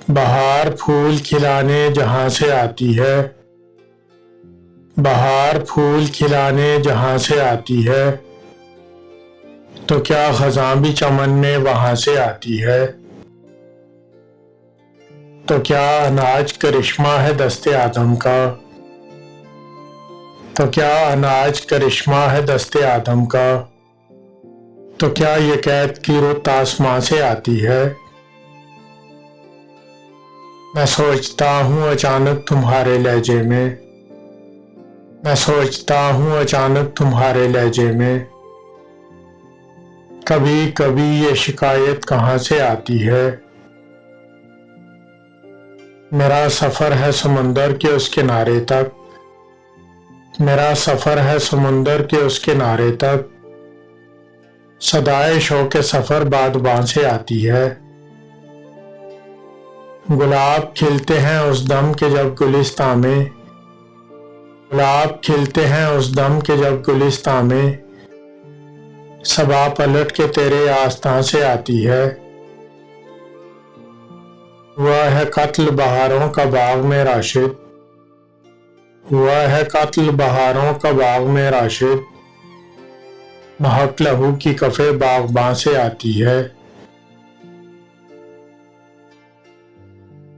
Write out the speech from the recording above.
बहार फूल खिलाने जहाँ से आती है, बहार फूल खिलाने जहाँ से आती है, तो क्या खज़ां भी चमन में वहाँ से आती है। तो क्या अनाज करिश्मा है दस्ते आदम का, तो क्या अनाज करिश्मा है दस्ते आदम का, तो क्या ये कैद की रुत आसमां से आती है। मैं सोचता हूँ अचानक तुम्हारे लहजे में, मैं सोचता हूँ अचानक तुम्हारे लहजे में, कभी कभी ये शिकायत कहाँ से आती है। मेरा सफ़र है समंदर के उस किनारे तक, मेरा सफ़र है समंदर के उस किनारे तक, सदाए शौक़ सफ़र बादबां से आती है। गुलाब खिलते हैं उस दम के जब गुलिस्तां में, गुलाब खिलते हैं उस दम के जब गुलिस्तां में, सबा पलट के तेरे आस्तां से आती है। हुआ है कत्ल बहारों का बाग में राशिद, हुआ है कत्ल बहारों का बाग में राशिद, महक लहू की कफ़े बागबां से आती है।